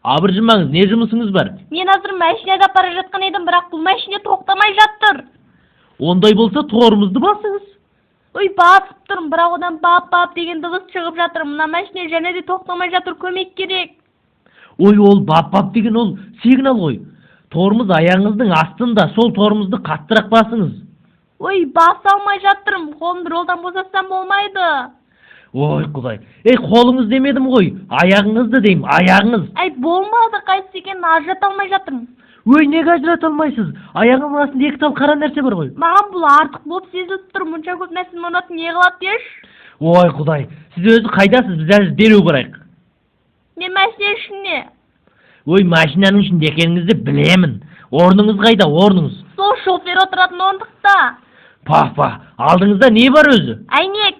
Абыржымаңыз, не жұмысыңыз бар? Мен азыр машинада бара жатқан едім, бірақ бұл машина тоқтамай жатыр. Ондай болса торымызды басыңыз. Ой, басып тұрмын, бірақ одан бап деген дыбыс шығып жатыр. Мына машина және де тоқтамай жатыр, көмек керек. Ой, ол бап деген ол сигнал ғой. Торымыз аяғыңыздың астында, сол торымызды қаттырақ басыңыз. Ой, баса алмай жатырмын, қолымды ролдан босатсам болмайды. Ой, Құдай. Қолыңыз демедім ғой, аяғыңызды деймін, аяғыңыз. Болмады, қайсы екенін ажырата алмай жатырмын. Ой, неге ажырата алмайсыз? Аяғымның астында екі тал қара нәрсе бар ғой. Маған бұл артық болып сезіліп тұр, мұнша көп нәрсені ұнатып не қылады деш? Ой, Құдай, сіз өзі қайдасыз, біз әлі дереу барайық. Мен машина ішінде. Ой, машинаның ішінде екеніңізді білемін. Орныңыз қайда, орныңыз? Сол шофер отыратын орындықта. Алдыңызда не бар өзі? Әйнек.